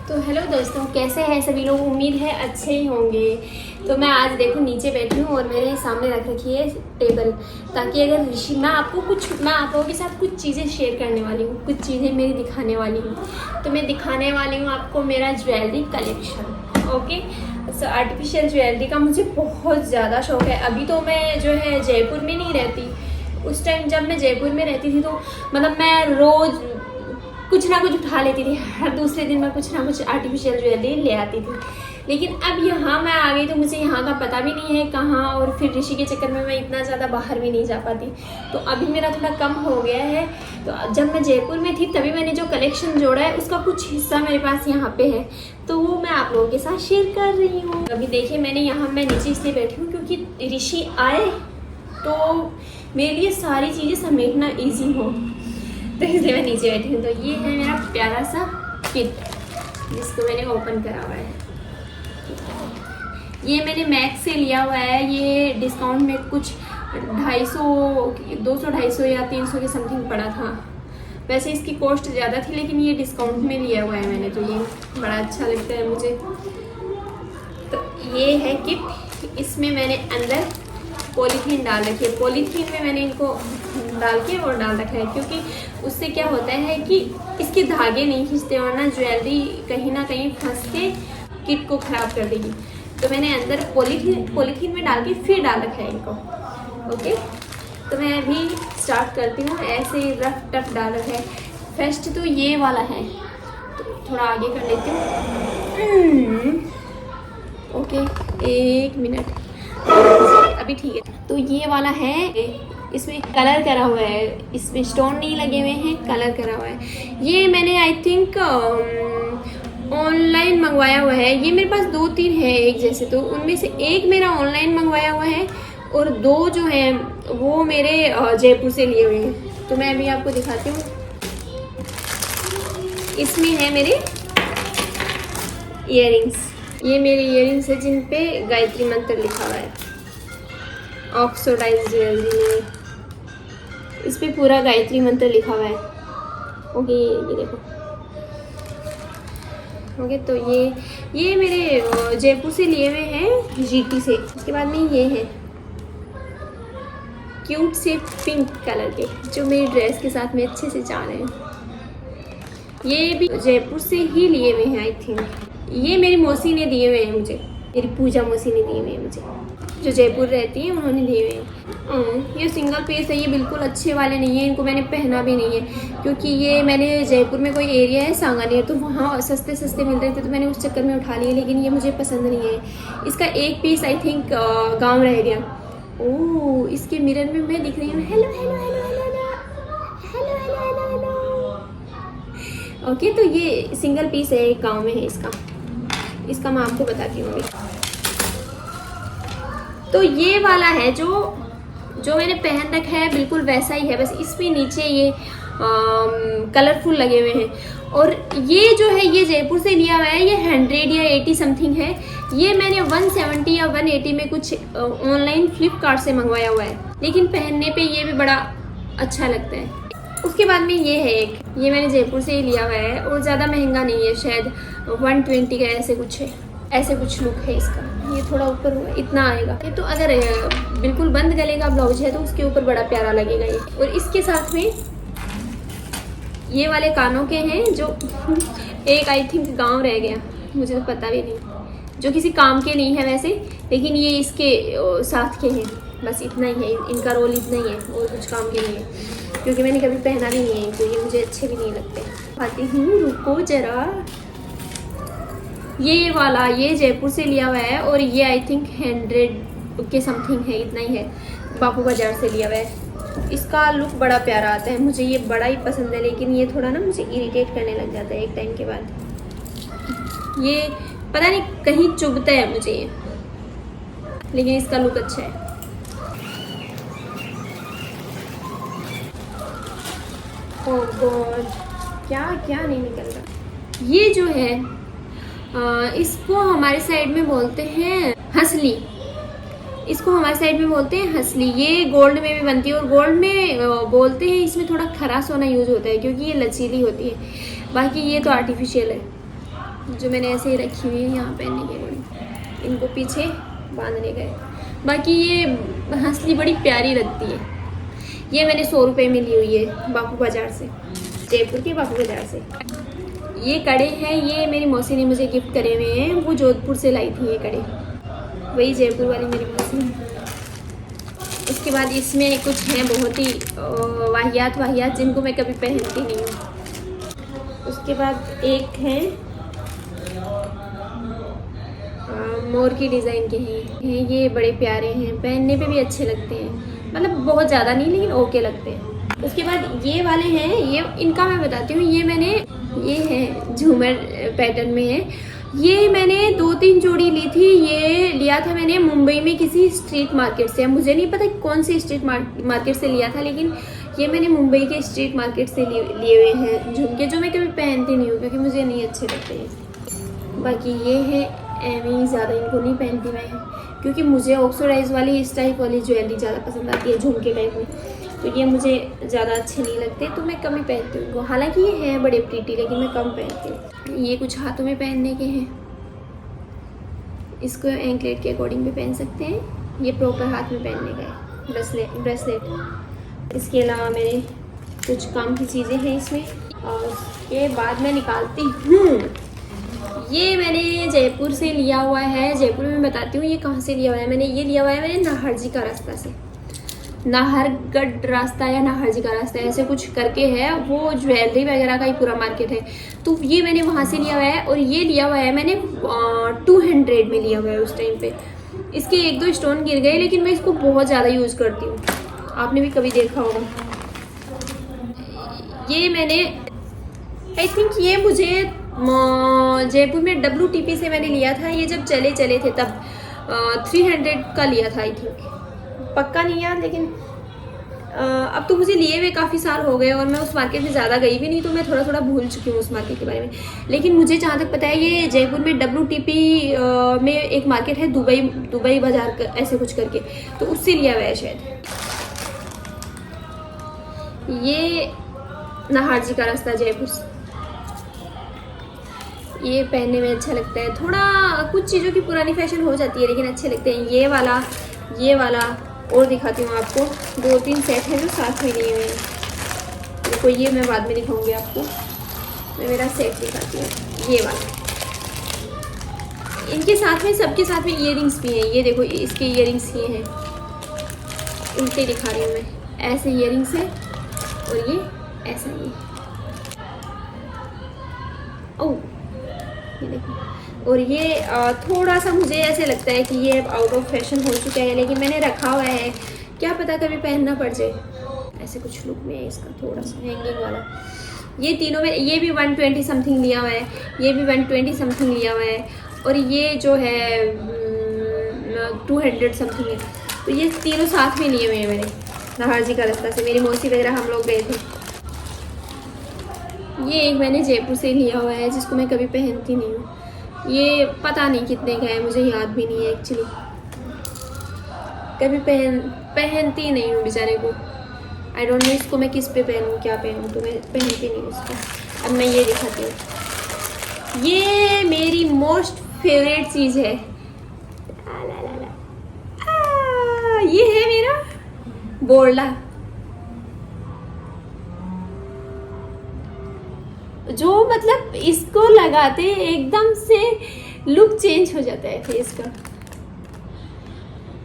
तो हेलो दोस्तों, कैसे हैं सभी लोग। उम्मीद है अच्छे ही होंगे। तो मैं आज देखो नीचे बैठी हूँ और मेरे सामने रख रखी है टेबल, ताकि अगर ऋषि मैं आप लोगों के साथ कुछ चीज़ें शेयर करने वाली हूँ, कुछ चीज़ें मेरी दिखाने वाली हूँ। तो मैं दिखाने वाली हूँ आपको मेरा ज्वेलरी कलेक्शन। ओके, सो आर्टिफिशियल ज्वेलरी का मुझे बहुत ज़्यादा शौक है। अभी तो मैं जो है जयपुर में नहीं रहती। उस टाइम जब मैं जयपुर में रहती थी तो मतलब मैं रोज़ कुछ ना कुछ उठा लेती थी। हर दूसरे दिन मैं कुछ ना कुछ आर्टिफिशियल ज्वेलरी ले आती थी। लेकिन अब यहाँ मैं आ गई तो मुझे यहाँ का पता भी नहीं है कहाँ, और फिर ऋषि के चक्कर में मैं इतना ज़्यादा बाहर भी नहीं जा पाती। तो अभी मेरा थोड़ा कम हो गया है। तो जब मैं जयपुर में थी तभी मैंने जो कलेक्शन जोड़ा है उसका कुछ हिस्सा मेरे पास यहाँ पे है, तो वो मैं आप लोगों के साथ शेयर कर रही हूँ। अभी देखिए मैं नीचे इसलिए बैठी हूँ क्योंकि ऋषि आए तो मेरे लिए सारी चीज़ें समेटना ईजी हो, तो इसलिए मैं नीचे बैठी हूँ। तो ये है मेरा प्यारा सा किट जिसको मैंने ओपन करा हुआ है। ये मैंने मैक्स से लिया हुआ है। ये डिस्काउंट में कुछ 200 या 300 के समथिंग पड़ा था। वैसे इसकी कॉस्ट ज़्यादा थी लेकिन ये डिस्काउंट में लिया हुआ है मैंने, तो ये बड़ा अच्छा लगता है मुझे। तो ये है किट। इसमें मैंने अंदर पॉलीथीन डाल रखी है। पॉलीथीन में मैंने इनको डाल के और डाल रखा है क्योंकि उससे क्या होता है कि इसके धागे नहीं खींचते और ना ज्वेलरी कहीं ना कहीं फंस के किट को ख़राब कर देगी। तो मैंने अंदर पॉलीथीन में डाल के फिर डाल रखा है इनको। ओके, तो मैं अभी स्टार्ट करती हूँ। ऐसे रफ टफ डाल रखा है। फर्स्ट तो ये वाला है, तो थोड़ा आगे कर लेती हूँ। ओके, एक मिनट, अभी ठीक है। तो ये वाला है, इसमें कलर करा हुआ है, इसमें स्टोन नहीं लगे हुए हैं, कलर करा हुआ है। ये मैंने आई थिंक ऑनलाइन मंगवाया हुआ है। ये मेरे पास 2-3 है एक जैसे, तो उनमें से एक मेरा ऑनलाइन मंगवाया हुआ है और 2 जो है वो मेरे जयपुर से लिए हुए हैं। तो मैं अभी आपको दिखाती हूँ। इसमें है मेरे इयररिंग्स। ये मेरे इयररिंग्स है जिन पे गायत्री मंत्र लिखा हुआ है। ऑक्सीडाइज्ड ज्वेलरी में इस पे पूरा गायत्री मंत्र लिखा हुआ है। ओके, ये देखो। ओके, तो ये मेरे जयपुर से लिए हुए हैं, जीटी से। उसके बाद में ये है क्यूट से पिंक कलर के, जो मेरी ड्रेस के साथ में अच्छे से जा रहे हैं। ये भी जयपुर से ही लिए हुए हैं आई थिंक। ये मेरी मौसी ने दिए हुए हैं मुझे, मेरी पूजा मौसी ने दिए हुए हैं मुझे, जो जयपुर रहती है, उन्होंने दिए हुए हैं। ये सिंगल पीस है, ये बिल्कुल अच्छे वाले नहीं है। इनको मैंने पहना भी नहीं है क्योंकि ये मैंने जयपुर में कोई एरिया है सांगानेर, तो वहाँ सस्ते मिल रहे थे तो मैंने उस चक्कर में उठा लिए, लेकिन ये मुझे पसंद नहीं है। इसका एक पीस आई थिंक गाँव रह गया। ओह, इसके मिरर में मैं दिख रही हूँ। Hello hello hello hello hello hello hello hello. Okay, तो ये सिंगल पीस है, एक गाँव में है इसका मैं आपको बताती हूँ अभी। तो ये वाला है जो मैंने पहन रखा है, बिल्कुल वैसा ही है, बस इसमें नीचे ये कलरफुल लगे हुए हैं। और ये जो है ये जयपुर से लिया हुआ है। ये 100 या 80 समथिंग है। ये मैंने 170 या 180 में कुछ ऑनलाइन फ्लिपकार्ट से मंगवाया हुआ है, लेकिन पहनने पे ये भी बड़ा अच्छा लगता है। उसके बाद में ये है एक, ये मैंने जयपुर से ही लिया हुआ है और ज़्यादा महंगा नहीं है, शायद 120 का ऐसे कुछ है। ऐसे कुछ लुक है इसका। ये थोड़ा ऊपर हुआ, इतना आएगा। ये तो अगर बिल्कुल बंद गले का ब्लाउज है तो उसके ऊपर बड़ा प्यारा लगेगा ये। और इसके साथ में ये वाले कानों के हैं, जो एक आई थिंक गांव रह गया, मुझे तो पता भी नहीं, जो किसी काम के नहीं है वैसे, लेकिन ये इसके साथ के हैं। बस इतना ही है, इनका रोल इतना ही है और कुछ काम के नहीं है, क्योंकि मैंने कभी पहना भी नहीं है इनको, ये मुझे अच्छे भी नहीं लगते। आती हूँ, रुको जरा। ये वाला ये जयपुर से लिया हुआ है और ये आई थिंक 100 के समथिंग है, इतना ही है। बापू बाजार से लिया हुआ है। इसका लुक बड़ा प्यारा आता है, मुझे ये बड़ा ही पसंद है, लेकिन ये थोड़ा ना मुझे इरिटेट करने लग जाता है एक टाइम के बाद। ये पता नहीं कहीं चुभता है मुझे ये, लेकिन इसका लुक अच्छा है। ओह गॉड, क्या नहीं निकल रहा। ये जो है इसको हमारे साइड में बोलते हैं हंसली। इसको हमारे साइड में बोलते हैं हंसली। ये गोल्ड में भी बनती है और गोल्ड में बोलते हैं इसमें थोड़ा खरा सोना यूज होता है क्योंकि ये लचीली होती है। बाकी ये तो आर्टिफिशियल है। जो मैंने ऐसे ही रखी हुई है यहाँ पहनने के लिए, इनको पीछे बांधने गए। बाकी ये हंसली बड़ी प्यारी लगती है। ये मैंने 100 रुपये में ली हुई है बापू बाज़ार से, जयपुर के बापू बाज़ार से। ये कड़े हैं, ये मेरी मौसी ने मुझे गिफ्ट करे हुए हैं, वो जोधपुर से लाई थी ये कड़े, वही जयपुर वाली मेरी मौसी। उसके बाद इसमें कुछ हैं बहुत ही वाहियात जिनको मैं कभी पहनती नहीं हूँ। उसके बाद एक है मोर की डिज़ाइन के हैं, ये बड़े प्यारे हैं, पहनने पे भी अच्छे लगते हैं, मतलब बहुत ज़्यादा नहीं लेकिन ओके लगते हैं। उसके बाद ये वाले हैं, ये इनका मैं बताती हूँ, ये है झूमर पैटर्न में है। ये मैंने 2-3 जोड़ी ली थी। ये लिया था मैंने मुंबई में किसी स्ट्रीट मार्केट से, मुझे नहीं पता कौन सी स्ट्रीट मार्केट से लिया था, लेकिन ये मैंने मुंबई के स्ट्रीट मार्केट से लिए हुए हैं झुमके, जो मैं कभी पहनती नहीं हूँ क्योंकि मुझे नहीं अच्छे लगते हैं। बाकी ये है एवी, ज़्यादा इनको नहीं पहनती मैं, क्योंकि मुझे ऑक्सीडाइज वाली इस टाइप वाली ज्वेलरी ज़्यादा पसंद आती है झुमके टाइप में, तो ये मुझे ज़्यादा अच्छे नहीं लगते, तो मैं कम ही पहनती हूँ इनको। हालांकि ये हैं बड़े प्रीटी, लेकिन मैं कम पहनती हूँ। ये कुछ हाथों में पहनने के हैं, इसको एंकलेट के अकॉर्डिंग भी पहन सकते हैं। ये प्रॉपर हाथ में पहनने का है ब्रेसलेट। इसके अलावा मेरे कुछ काम की चीज़ें हैं इसमें, और उसके बाद मैं निकालती हूँ। ये मैंने जयपुर से लिया हुआ है। जयपुर में बताती हूँ ये कहाँ से लिया हुआ है। मैंने ये लिया हुआ है मैंने नाहरजी का रास्ता से, नाहरगढ़ रास्ता या नाहरजी का रास्ता ऐसे कुछ करके है, वो ज्वेलरी वगैरह का ही पूरा मार्केट है, तो ये मैंने वहाँ से लिया हुआ है। और ये लिया हुआ है मैंने 200 में लिया हुआ है उस टाइम पे। इसके 1-2 स्टोन गिर गए, लेकिन मैं इसको बहुत ज़्यादा यूज़ करती हूँ, आपने भी कभी देखा होगा। ये मैंने आई थिंक ये मुझे जयपुर में WTP से मैंने लिया था, ये जब चले थे तब 300 का लिया था आई थिंक, पक्का नहीं याद, लेकिन अब तो मुझे लिए हुए काफ़ी साल हो गए और मैं उस मार्केट में ज़्यादा गई भी नहीं, तो मैं थोड़ा भूल चुकी हूँ उस मार्केट के बारे में। लेकिन मुझे जहाँ तक पता है ये जयपुर में WTP में एक मार्केट है, दुबई बाजार ऐसे कुछ करके, तो उससे लिया हुआ है शायद। ये नाहरजी का रास्ता जयपुर से, ये पहनने में अच्छा लगता है। थोड़ा कुछ चीज़ों की पुरानी फैशन हो जाती है, लेकिन अच्छे लगते हैं। ये वाला और दिखाती हूँ आपको, 2-3 सेट हैं जो साथ में लिए हुए हैं। देखो ये मैं बाद में दिखाऊंगी आपको, मैं मेरा सेट दिखाती हूँ। ये वाला, इनके साथ में सबके साथ में ईयरिंग्स भी हैं। ये देखो इसके ईयरिंग्स ये हैं, उल्टे दिखा रही हूँ मैं, ऐसे ईयरिंग्स है और ये ऐसा ही। ओह ये देखो, और ये थोड़ा सा मुझे ऐसे लगता है कि ये आउट ऑफ फैशन हो चुका है, लेकिन मैंने रखा हुआ है, क्या पता कभी पहनना पड़ जाए। ऐसे कुछ लुक में है इसका, थोड़ा सा हैंगिंग वाला। ये तीनों में, ये भी 120 समथिंग लिया हुआ है, ये भी 120 समथिंग लिया हुआ है, और ये जो है 200 समथिंग है। तो ये तीनों साथ में लिए हुए हैं मैंने नाहरजी का रास्ता से, मेरी मौसी वगैरह हम लोग गए थे। ये एक मैंने जयपुर से लिया हुआ है, जिसको मैं कभी पहनती नहीं हूँ। ये पता नहीं कितने का है, मुझे याद भी नहीं है एक्चुअली, कभी पहनती नहीं हूँ बेचारे को। आई डोंट नो इसको मैं किस पे पहनूँ, क्या पहनूँ, तो मैं पहनती नहीं उसको। अब मैं ये दिखाती हूँ, ये मेरी मोस्ट फेवरेट चीज़ है। ये है मेरा बोरला, जो मतलब इसको लगाते एकदम से लुक चेंज हो जाता है फेस का।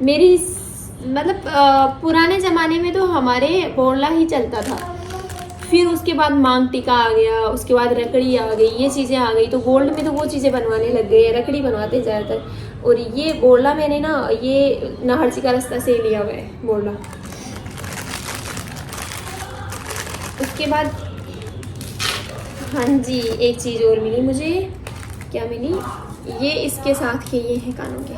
मेरी मतलब पुराने ज़माने में तो हमारे बोरला ही चलता था, फिर उसके बाद मांग टीका आ गया, उसके बाद रकड़ी आ गई, ये चीज़ें आ गई, तो गोल्ड में तो वो चीज़ें बनवाने लग गए, रकड़ी बनवाते हैं ज़्यादातर। और ये बोरला मैंने ना ये नाहरजी का रास्ता से लिया हुआ है बोरला। उसके बाद हाँ जी, एक चीज़ और मिली मुझे, क्या मिली, ये इसके साथ के ये हैं कानों के,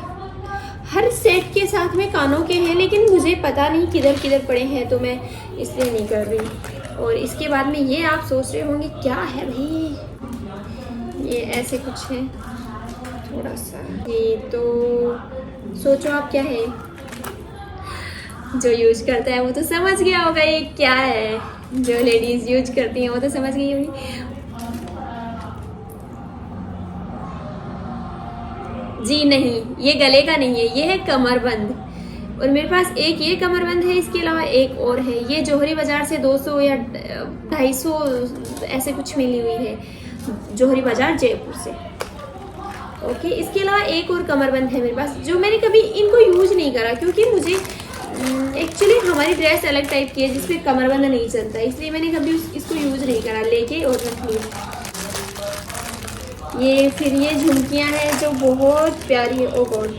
हर सेट के साथ में कानों के हैं, लेकिन मुझे पता नहीं किधर किधर पड़े हैं, तो मैं इसलिए नहीं कर रही। और इसके बाद में ये आप सोच रहे होंगे क्या है भाई, ये ऐसे कुछ है थोड़ा सा, ये तो सोचो आप क्या है। जो यूज करता है वो तो समझ गया होगा ये क्या है, जो लेडीज़ यूज करती हैं वो तो समझ गई होगी। जी नहीं, ये गले का नहीं है, ये है कमरबंद। और मेरे पास एक ये कमरबंद है, इसके अलावा एक और है। ये जौहरी बाजार से 200 या 250 ऐसे कुछ मिली हुई है, जौहरी बाजार जयपुर से। ओके, इसके अलावा एक और कमरबंद है मेरे पास, जो मैंने कभी इनको यूज नहीं करा, क्योंकि मुझे एक्चुअली हमारी ड्रेस अलग टाइप की है जिसपे कमरबंद नहीं चलता, इसलिए मैंने कभी इसको यूज नहीं करा, लेके और रख लिया। ये फिर ये झुमकियां हैं जो बहुत प्यारी है। ओ गॉड,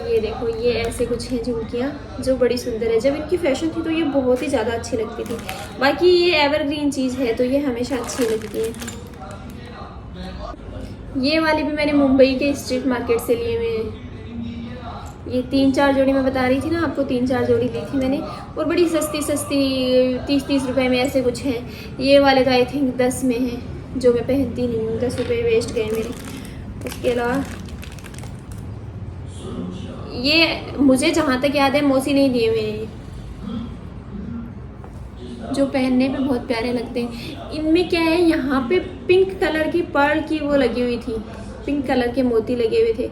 ये देखो, ये ऐसे कुछ हैं झुमकियां जो बड़ी सुंदर है। जब इनकी फैशन थी तो ये बहुत ही ज़्यादा अच्छी लगती थी। बाकी ये एवरग्रीन चीज़ है तो ये हमेशा अच्छी लगती है। ये वाली भी मैंने मुंबई के स्ट्रीट मार्केट से लिए हुए हैं। ये 3-4 जोड़ी मैं बता रही थी ना आपको, 3-4 जोड़ी ली थी मैंने, और बड़ी सस्ती 30-30 रुपए में ऐसे कुछ हैं। ये वाले तो आई थिंक 10 में है, जो मैं पहनती नहीं हूँ, 10 रुपये वेस्ट गए मेरे। उसके अलावा ये मुझे जहाँ तक याद है मौसी नहीं दिए हुए हैं, जो पहनने पे बहुत प्यारे लगते हैं। इनमें क्या है, यहाँ पे पिंक कलर की पर्ल की वो लगी हुई थी, पिंक कलर के मोती लगे हुए थे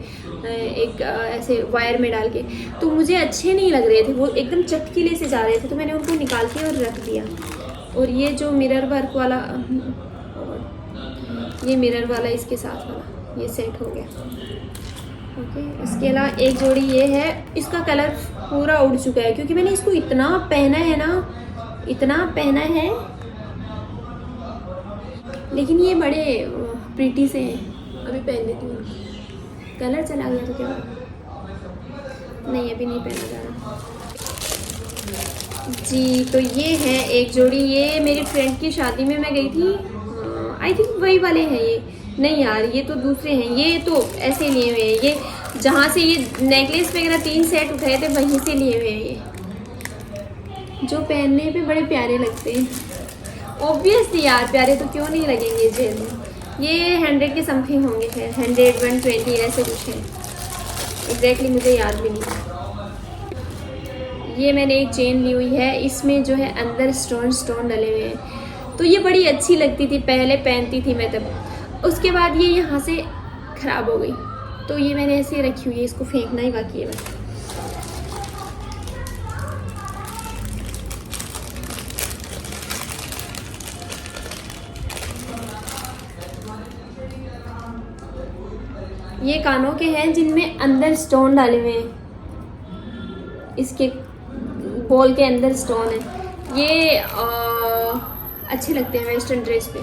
एक ऐसे वायर में डाल के, तो मुझे अच्छे नहीं लग रहे थे, वो एकदम चटकीले से जा रहे थे, तो मैंने उनको निकाल के और रख दिया। और ये जो मिरर वर्क वाला, ये मिरर वाला इसके साथ वाला, ये सेट हो गया। ओके, इसके अलावा एक जोड़ी ये है, इसका कलर पूरा उड़ चुका है क्योंकि मैंने इसको इतना पहना है ना, इतना पहना है, लेकिन ये बड़े प्रीटी से हैं। अभी पहन लेती हूँ, कलर चला गया तो क्या, नहीं अभी नहीं पहना जा रहा जी। तो ये है एक जोड़ी, ये मेरी फ्रेंड की शादी में मैं गई थी, आई थिंक वही वाले हैं ये, नहीं यार ये तो दूसरे हैं, ये तो ऐसे लिए हुए हैं, ये जहाँ से ये नेकलेस वगैरह 3 सेट उठाए थे वहीं से लिए हुए हैं ये, जो पहनने पे बड़े प्यारे लगते हैं। ऑब्वियसली यार, प्यारे तो क्यों नहीं लगेंगे जेल में। ये 100 के समथिंग होंगे, खैर 100-120 ऐसे कुछ है, एग्जैक्टली मुझे याद भी नहीं। ये मैंने एक चेन ली हुई है, इसमें जो है अंदर स्टोन डले हुए हैं, तो ये बड़ी अच्छी लगती थी, पहले पहनती थी मैं तब। उसके बाद ये यहाँ से ख़राब हो गई, तो ये मैंने ऐसे रखी हुई है, इसको फेंकना ही बाकी है बस। ये कानों के हैं जिनमें अंदर स्टोन डाले हुए हैं, इसके बॉल के अंदर स्टोन है। ये अच्छे लगते हैं वेस्टर्न ड्रेस पे।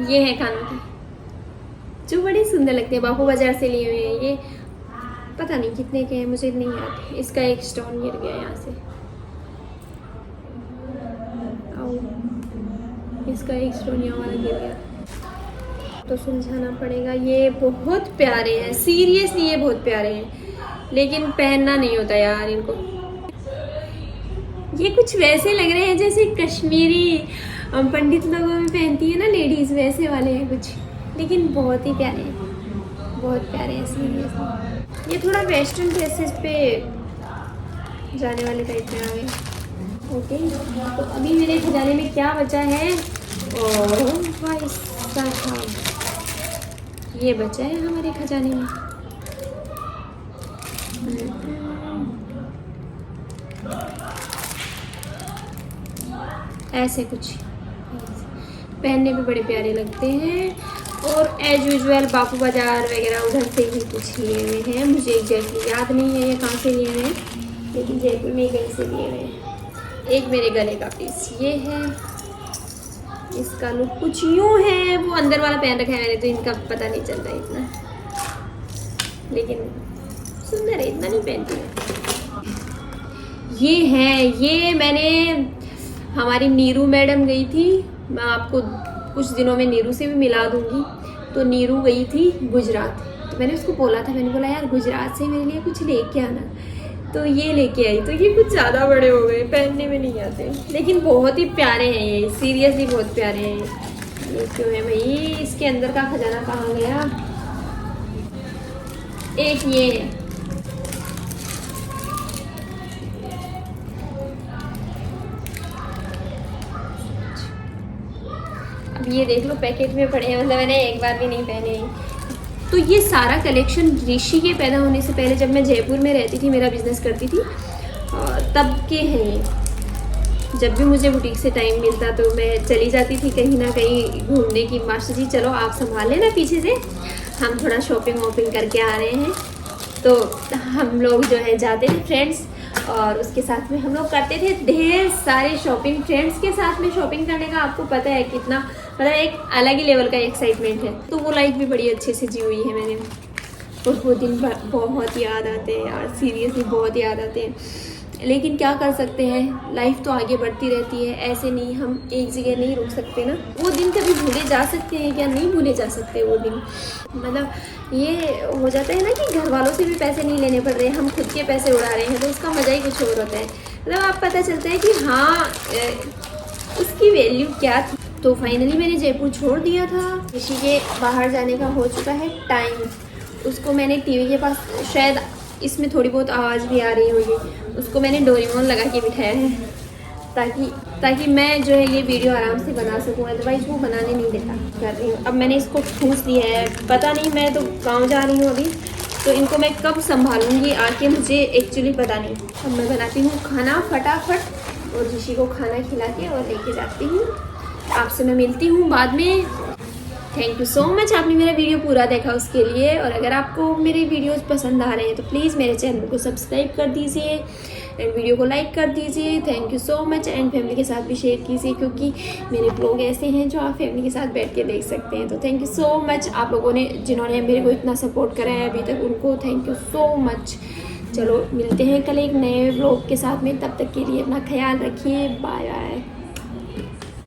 ये है कानों के, जो बड़े सुंदर लगते हैं, बापू बाजार से लिए हुए हैं। ये पता नहीं कितने के हैं, मुझे नहीं याद। इसका एक स्टोन गिर गया यहाँ से, इसका एक स्टोन यहाँ वाला गिर गया, तो सुलझाना पड़ेगा। ये बहुत प्यारे हैं, सीरियसली ये बहुत प्यारे हैं, लेकिन पहनना नहीं होता यार इनको। ये कुछ वैसे लग रहे हैं जैसे कश्मीरी पंडित लोगों में पहनती है ना लेडीज, वैसे वाले हैं कुछ, लेकिन बहुत ही प्यारे हैं, बहुत प्यारे हैं सीरियसली। ये थोड़ा वेस्टर्न ड्रेसेस पे जाने वाले टाइप में आ गए। ओके, तो अभी मेरे खजाने में क्या बचा है, ओह भाई साहब, ये बचा है हमारे खजाने में। ऐसे कुछ पहनने पे बड़े प्यारे लगते हैं, और एज यूजुअल बापू बाजार वगैरह उधर से ही कुछ लिए हुए हैं, मुझे एग्जैक्टली याद नहीं है ये कहाँ से लिए हुए हैं, लेकिन जयपुर में कहीं से लिए हुए हैं। एक मेरे गले का पीस ये है, इसका लुक कुछ यूँ है, वो अंदर वाला पहन रखा है मैंने, तो इनका पता नहीं चलता इतना, लेकिन सुंदर है, इतना नहीं पहनती है। ये है, ये मैंने, हमारी नीरू मैडम गई थी, मैं आपको कुछ दिनों में नीरू से भी मिला दूंगी। तो नीरू गई थी गुजरात, तो मैंने उसको बोला था, मैंने बोला यार गुजरात से मेरे लिए कुछ लेके आना, तो ये लेके आई। तो ये कुछ ज़्यादा बड़े हो गए, पहनने में नहीं आते, लेकिन बहुत ही प्यारे हैं ये, सीरियसली बहुत प्यारे हैं। ये क्यों है भाई, इसके अंदर का खजाना कहाँ गया। एक ये है, ये देख लो पैकेट में पड़े हैं, मतलब मैंने एक बार भी नहीं पहने। तो ये सारा कलेक्शन ऋषि के पैदा होने से पहले, जब मैं जयपुर में रहती थी, मेरा बिजनेस करती थी, तब के हैं ये। जब भी मुझे बुटीक से टाइम मिलता तो मैं चली जाती थी कहीं ना कहीं घूमने की, मास्टर जी चलो आप संभाल लेना पीछे से, हम थोड़ा शॉपिंग वॉपिंग करके आ रहे हैं। तो हम लोग जो है जाते थे फ्रेंड्स, और उसके साथ में हम लोग करते थे ढेर सारे शॉपिंग। फ्रेंड्स के साथ में शॉपिंग करने का आपको पता है कितना, मतलब एक अलग ही लेवल का एक्साइटमेंट है। तो वो लाइफ भी बड़ी अच्छे से जी हुई है मैंने, और वो दिन बहुत याद आते हैं यार, सीरियसली बहुत याद आते हैं। लेकिन क्या कर सकते हैं, लाइफ तो आगे बढ़ती रहती है, ऐसे नहीं, हम एक जगह नहीं रुक सकते ना। वो दिन कभी भूले जा सकते हैं क्या? नहीं भूले जा सकते वो दिन। मतलब ये हो जाता है ना कि घर वालों से भी पैसे नहीं लेने पड़ रहे हैं, हम खुद के पैसे उड़ा रहे हैं, तो उसका मज़ा ही कुछ और होता है। मतलब आप पता चलता है कि हाँ उसकी वैल्यू क्या थी। तो फाइनली मैंने जयपुर छोड़ दिया था। ऋषि के बाहर जाने का हो चुका है टाइम। उसको मैंने टीवी के पास, शायद इसमें थोड़ी बहुत आवाज़ भी आ रही होगी, उसको मैंने डोरेमोन लगा के बिठाया है ताकि मैं जो है ये वीडियो आराम से बना सकूं, अदरवाइज़ वो बनाने नहीं देता। कर रही हूँ अब, मैंने इसको ठूस दिया है। पता नहीं, मैं तो गांव जा रही हूँ अभी, तो इनको मैं कब संभालूंगी आके मुझे एक्चुअली पता नहीं। अब मैं बनाती हूँ खाना फटाफट, और ऋषि को खाना खिला के और लेके जाती हूँ। आपसे मैं मिलती हूँ बाद में। थैंक यू सो मच, आपने मेरा वीडियो पूरा देखा उसके लिए। और अगर आपको मेरे वीडियोस पसंद आ रहे हैं तो प्लीज़ मेरे चैनल को सब्सक्राइब कर दीजिए एंड वीडियो को लाइक कर दीजिए। Thank you so much, and family के साथ भी शेयर कीजिए, क्योंकि मेरे ब्लॉग ऐसे हैं जो आप फैमिली के साथ बैठ के देख सकते हैं। तो थैंक यू सो मच आप लोगों ने, जिन्होंने मेरे को इतना सपोर्ट करा है अभी तक, उनको थैंक यू सो मच। चलो मिलते हैं कल एक नए ब्लॉग के साथ में, तब तक के लिए अपना ख्याल रखिए। Bye bye.